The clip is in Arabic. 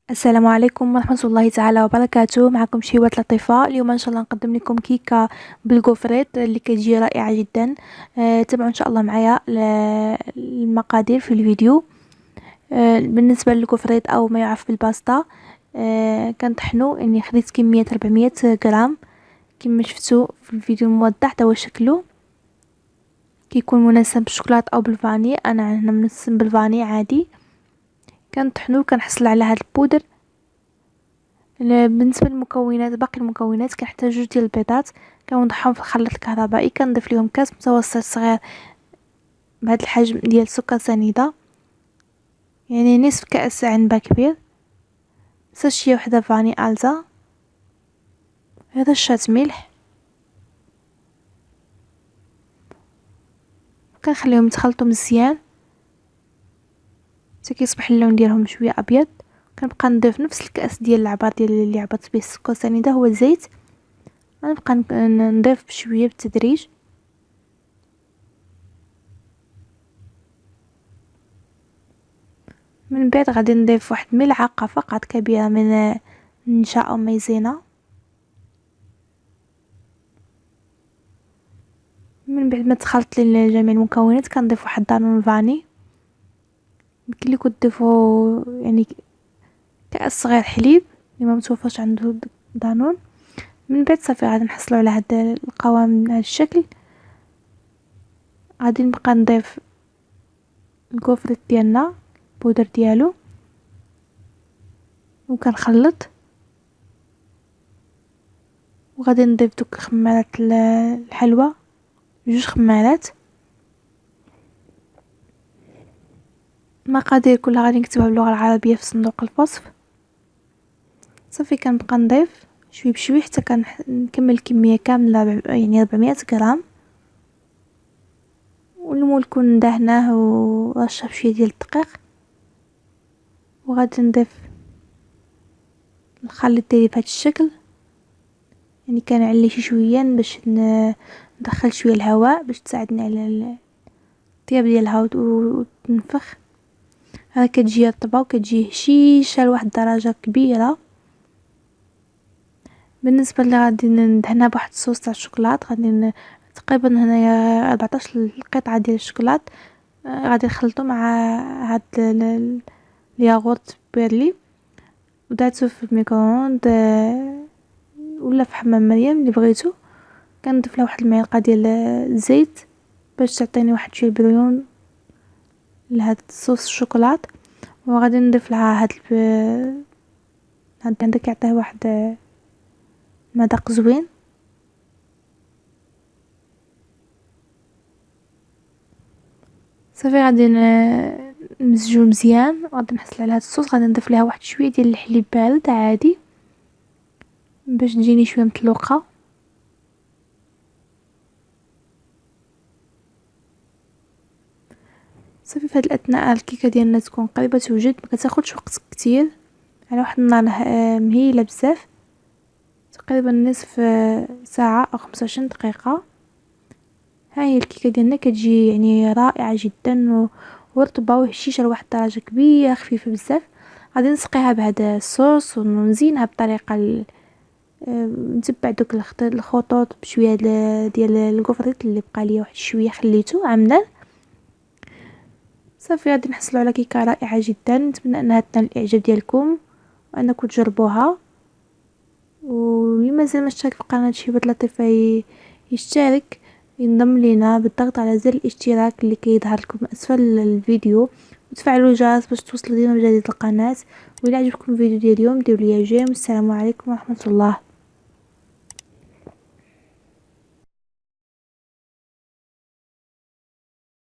السلام عليكم ورحمة الله تعالى وبركاته. معكم شهوات لطيفة. اليوم ان شاء الله نقدم لكم كيكة بالكوفريت اللي كتجي رائعة جدا. تابعوا ان شاء الله معايا المقادير في الفيديو. بالنسبة للكوفريت او ما يعرف بالباستا، كنطحنو، يعني خديت كمية 400 غرام كما شفتوا في الفيديو الموضح. هو شكله كيكون منسم بالشوكولات او بالفاني. انا هنا منسم بالفاني عادي. كنطحنو كنحصل على هاد البودر. بالنسبه للمكونات، باقي المكونات كنحتاج 2 ديال البيضات كنوضعهم في الخلاط الكهربائي. كنضيف ليهم كاس متوسط صغير بهذا الحجم ديال سكر سنيده، يعني نصف كاس عنبه كبير، ساشيه وحده فاني الزا، رشه ملح. كنخليهم يتخلطوا مزيان حتى كيصبح اللون ديالهم شويه ابيض. كنبقى نضيف نفس الكاس ديال العبار ديال اللي عبرت به السكر سنيده هو الزيت. غنبقى نضيف بشويه بالتدريج. من بعد غادي نضيف واحد ملعقه فقط كبيره من النشا او مايزينا. من بعد ما تخلط لي جميع المكونات كنضيف واحد دانون فاني. يمكن لكم تضيفوا يعني كاس صغير حليب اللي ما متوفرش عنده دانون. من بعد صافي غادي نحصلوا على هذا القوام من هذا الشكل. غادي نبقى نضيف الكوفريت ديالنا البودر ديالو وكنخلط. وغادي نضيف دوك خمارات الحلوى، 2 خمارات. المقادير كلها غادي نكتبها باللغه العربيه في صندوق الوصف. صافي كنبقى نضيف شوي بشوي حتى كنكمل الكميه كامله، يعني 400 غرام. والمول كون دهناه ورشه بشويه ديال الدقيق. وغادي نضيف الخليط ديالي بهذا الشكل، يعني كنعلي شي شويه باش ندخل شويه الهواء باش تساعدني على الطياب ديالها وتنفخ. ها كتجي رطبه وكتجي هشيشه لواحد الدرجه كبيره. بالنسبه اللي غادي ندهنها بواحد الصوص تاع الشوكولات، غادي تقريبا هنايا 14 قطعه ديال الشوكولات. غادي نخلطو مع هاد الياغورت بيرلي وداتو في الميكرووند ولا في حمام مريم اللي بغيتو. كنضيف لها واحد المعلقه ديال الزيت باش تعطيني واحد شويه بريون لهاد الصوص الشوكولات. وغادي نضيف لها هاد عندك يعطيه واحد مذاق زوين. صافي غادي نمزجو مزيان. غادي نحصل على هاد الصوص. غادي نضيف لها واحد شويه ديال الحليب بارد عادي باش تجيني شويه متلوقه. صافي في هاد الاثناء الكيكه ديالنا تكون قريبه توجد، ما كتاخذش وقت كتير، على واحد النار مهيله بزاف، تقريبا نصف ساعه او 25 دقيقه. ها هي الكيكه ديالنا كتجي يعني رائعه جدا ورطبه وهشيشه لواحد الدرجه كبيره، خفيفه بزاف. غادي نسقيها بهذا الصوص ونزينها بطريقه نتبع دوك الخطوط بشويه ديال الكوفريت اللي بقى ليا واحد شويه خليته عمدا. صافي غادي نحصلوا على كيكه رائعه جدا. نتمنى انها تنال الاعجاب ديالكم وانكم تجربوها. واللي مازال ما اشترك في قناه شهوات لطيفه يشترك، ينضم لينا بالضغط على زر الاشتراك اللي كيظهر لكم اسفل الفيديو، وتفعلوا الجرس باش توصلوا ديما بجديد القناه. والى عجبكم الفيديو ديال اليوم ديروا لي جيم. السلام عليكم ورحمه الله.